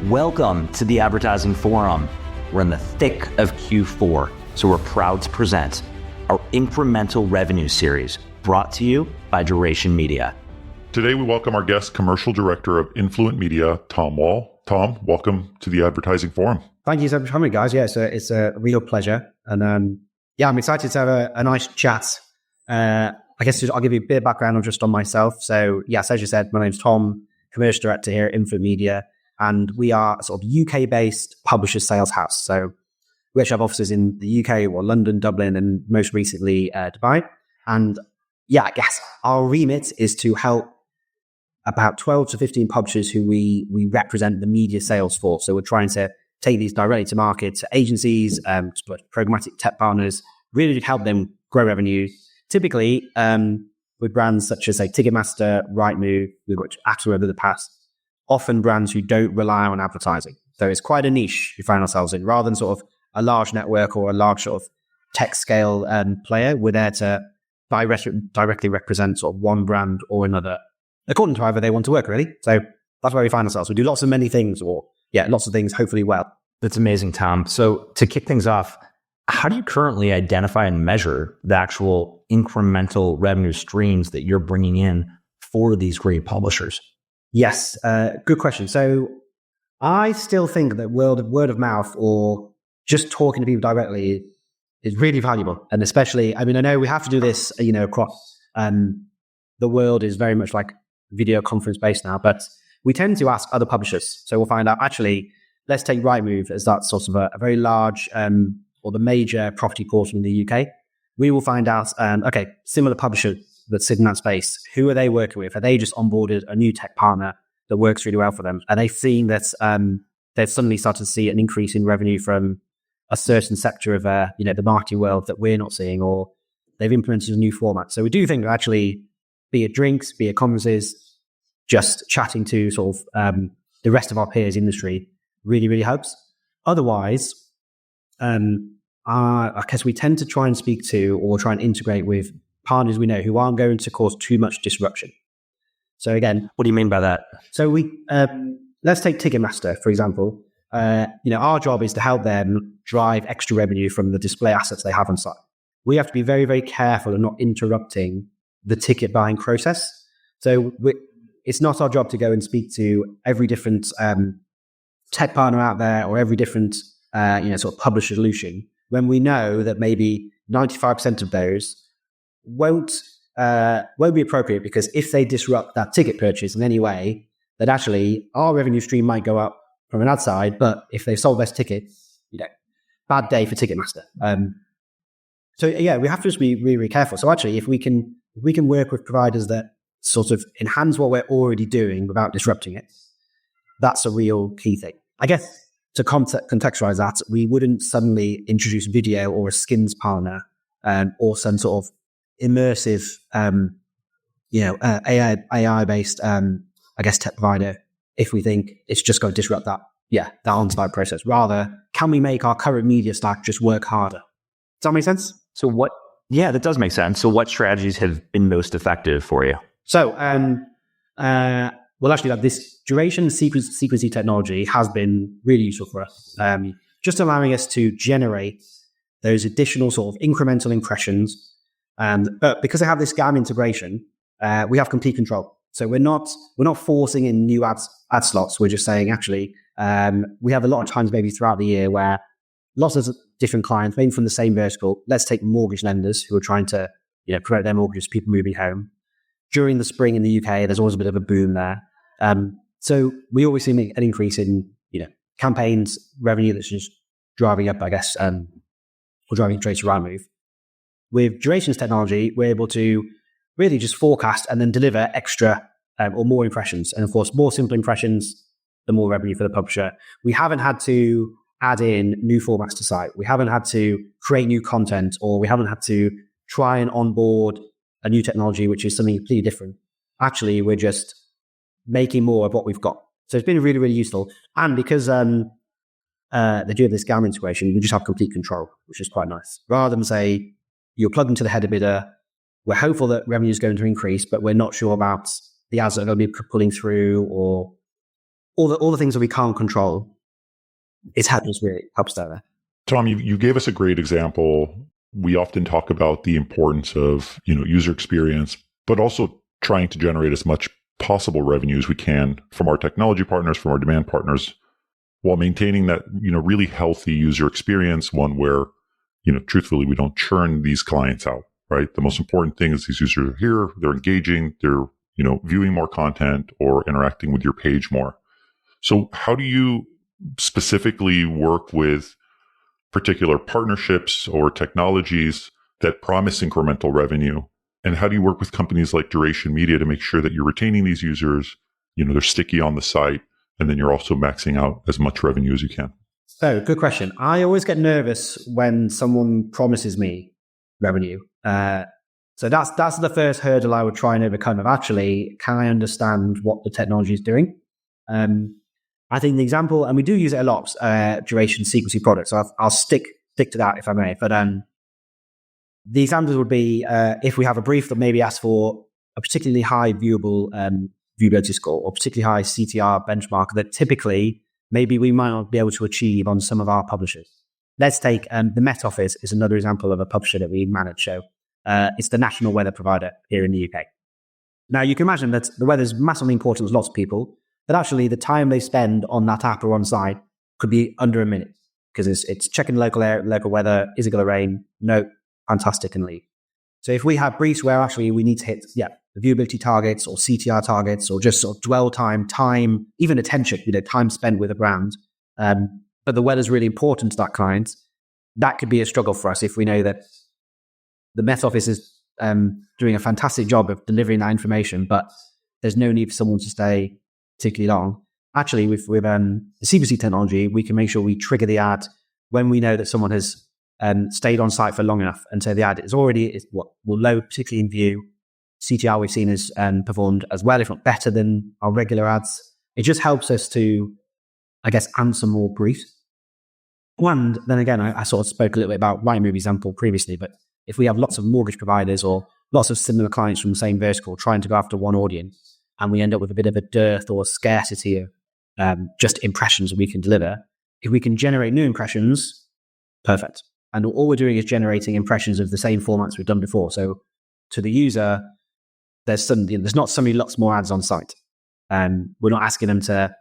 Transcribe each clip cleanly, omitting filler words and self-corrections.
Welcome to the Advertising Forum. We're in the thick of Q4, so we're proud to present our Incremental Revenue Series, brought to you by Duration Media. Today, we welcome our guest, Commercial Director of Influent Media, Tom Wall. Tom, welcome to the Advertising Forum. Thank you so much for coming, guys. Yeah, it's a real pleasure. And I'm excited to have a nice chat. I guess I'll give you a bit of background just on myself. So, yes, as you said, my name's Tom, Commercial Director here at Influent Media. And we are a sort of UK-based publisher sales house. So we actually have offices in the UK, or London, Dublin, and most recently Dubai. And yeah, I guess our remit is to help about 12 to 15 publishers who we represent the media sales for. So we're trying to take these directly to market to agencies, to programmatic tech partners, really help them grow revenue. Typically, with brands such as, say, Ticketmaster, Rightmove, we've got Axel over the past, often brands who don't rely on advertising. So it's quite a niche we find ourselves in. Rather than sort of a large network or a large sort of tech scale player, we're there to directly represent sort of one brand or another, according to however they want to work, really. So that's where we find ourselves. We do lots of things, hopefully well. That's amazing, Tom. So to kick things off, how do you currently identify and measure the actual incremental revenue streams that you're bringing in for these great publishers? Yes, good question. So I still think that word of mouth or just talking to people directly is really valuable. And especially, I mean, I know we have to do this, across the world is very much like video conference based now, but we tend to ask other publishers. So we'll find out, actually, let's take Rightmove as that sort of a very large or the major property portal in the UK. We will find out, similar publishers that sit in that space, who are they working with? Are they just onboarded a new tech partner that works really well for them? Are they seeing that they've suddenly started to see an increase in revenue from a certain sector of the marketing world that we're not seeing, or they've implemented a new format? So we do think that actually, be it drinks, be it conferences, just chatting to sort of the rest of our peers industry really, really helps. Otherwise, I guess we tend to try and speak to or try and integrate with partners we know who aren't going to cause too much disruption. So again, what do you mean by that? So we let's take Ticketmaster, for example. Our job is to help them drive extra revenue from the display assets they have on site. We have to be very, very careful of not interrupting the ticket buying process. So it's not our job to go and speak to every different tech partner out there or every different sort of publisher solution when we know that maybe 95% of those won't be appropriate, because if they disrupt that ticket purchase in any way, that actually our revenue stream might go up from an ad side, but if they've sold less tickets, bad day for Ticketmaster. So yeah, we have to just be really, really careful. So actually, if we can work with providers that sort of enhance what we're already doing without disrupting it, that's a real key thing. I guess to contextualize that, we wouldn't suddenly introduce video or a skins partner or some sort of immersive, AI-based, tech provider if we think it's just going to disrupt that on-site process. Rather, can we make our current media stack just work harder? Does that make sense? Yeah, that does make sense. So what strategies have been most effective for you? So, this duration sequencing technology has been really useful for us, just allowing us to generate those additional sort of incremental impressions. But because I have this GAM integration, we have complete control. So we're not forcing in new ad slots. We're just saying, actually, we have a lot of times maybe throughout the year where lots of different clients, maybe from the same vertical. Let's take mortgage lenders who are trying to promote their mortgages, people moving home. During the spring in the UK, there's always a bit of a boom there. So we always see an increase in campaigns revenue that's just driving up, I guess, or driving trades to Rightmove. With Duration's technology, we're able to really just forecast and then deliver extra or more impressions. And of course, more simple impressions, the more revenue for the publisher. We haven't had to add in new formats to site. We haven't had to create new content, or we haven't had to try and onboard a new technology, which is something completely different. Actually, we're just making more of what we've got. So it's been really, really useful. And because they do have this GAM integration, we just have complete control, which is quite nice. Rather than say, you're plugged into the header bidder, we're hopeful that revenue is going to increase, but we're not sure about the ads that are going to be pulling through, or all the things that we can't control, it's helped us there. Tom, you gave us a great example. We often talk about the importance of, user experience, but also trying to generate as much possible revenue as we can from our technology partners, from our demand partners, while maintaining that, really healthy user experience, one where, truthfully, we don't churn these clients out, right? The most important thing is these users are here, they're engaging, they're, viewing more content or interacting with your page more. So how do you specifically work with particular partnerships or technologies that promise incremental revenue? And how do you work with companies like Duration Media to make sure that you're retaining these users, they're sticky on the site, and then you're also maxing out as much revenue as you can? So, good question. I always get nervous when someone promises me revenue. So that's the first hurdle I would try and overcome of actually, can I understand what the technology is doing? I think the example, and we do use it a lot, duration sequencing products. So I'll stick to that if I may. But the examples would be if we have a brief that maybe asks for a particularly high viewability score or particularly high CTR benchmark that typically maybe we might not be able to achieve on some of our publishers. Let's take the Met Office is another example of a publisher that we manage. So it's the national weather provider here in the UK. Now you can imagine that the weather is massively important to lots of people, but actually the time they spend on that app or on site could be under a minute because it's checking local weather. Is it going to rain? No, fantastic, and leave. So if we have briefs where actually we need to hit the viewability targets or CTR targets or just sort of dwell time, even attention, time spent with a brand, but the weather's really important to that client, that could be a struggle for us if we know that the Met Office is doing a fantastic job of delivering that information, but there's no need for someone to stay particularly long. Actually, with the CPC technology, we can make sure we trigger the ad when we know that someone has stayed on site for long enough. And so the ad will load, particularly in view. CTR we've seen has performed as well, if not better than our regular ads. It just helps us to, I guess, answer more briefs. And then again, I sort of spoke a little bit about Rightmove example previously, but if we have lots of mortgage providers or lots of similar clients from the same vertical trying to go after one audience, and we end up with a bit of a dearth or scarcity of just impressions that we can deliver, if we can generate new impressions, perfect. And all we're doing is generating impressions of the same formats we've done before. So to the user, there's not suddenly lots more ads on site. We're not asking them to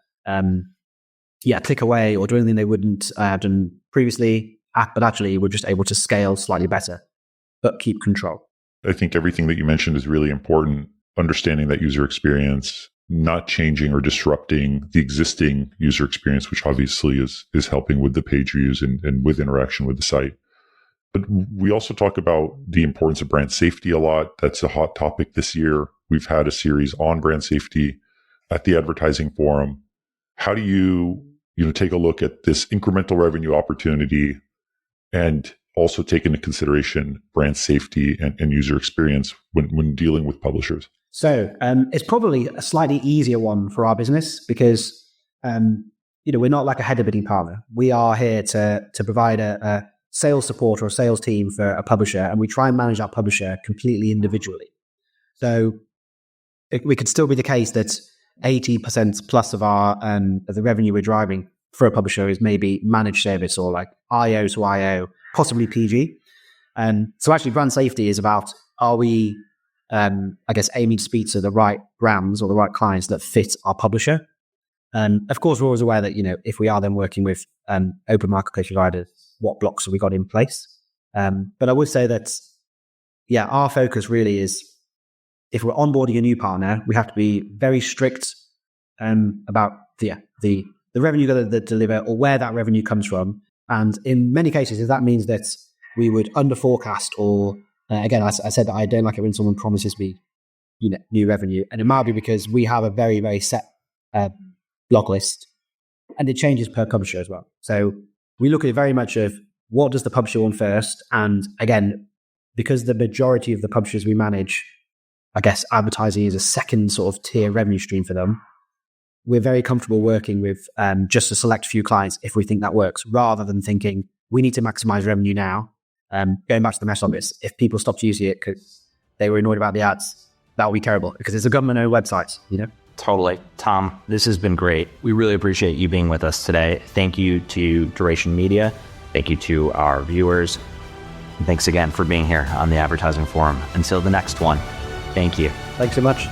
click away or do anything they wouldn't have done previously, but actually we're just able to scale slightly better, but keep control. I think everything that you mentioned is really important. Understanding that user experience, not changing or disrupting the existing user experience, which obviously is helping with the page views and with interaction with the site. But we also talk about the importance of brand safety a lot. That's a hot topic this year. We've had a series on brand safety at the Advertising Forum. How do you take a look at this incremental revenue opportunity and also take into consideration brand safety and user experience when dealing with publishers? So it's probably a slightly easier one for our business because we're not like a header bidding partner. We are here to provide a sales support or a sales team for a publisher, and we try and manage that publisher completely individually. So we could still be the case that 80% plus of the revenue we're driving for a publisher is maybe managed service or like IO to IO, possibly PG. And so actually brand safety is about, are we, aiming to speak to the right brands or the right clients that fit our publisher? And of course, we're always aware that, if we are then working with open marketplace providers, what blocks have we got in place? But I would say that, our focus really is, if we're onboarding a new partner, we have to be very strict about the revenue that they deliver or where that revenue comes from. And in many cases, if that means that we would under forecast or, again, I said that I don't like it when someone promises me, new revenue. And it might be because we have a very, very set blog list and it changes per publisher as well. So we look at it very much of what does the publisher want first. And again, because the majority of the publishers we manage, I guess advertising is a second sort of tier revenue stream for them. We're very comfortable working with just a select few clients if we think that works, rather than thinking we need to maximize revenue now. Going back to the Met Office, if people stopped using it because they were annoyed about the ads, that would be terrible because it's a government-owned website, Totally. Tom, this has been great. We really appreciate you being with us today. Thank you to Duration Media. Thank you to our viewers. And thanks again for being here on the Advertising Forum. Until the next one, thank you. Thanks so much.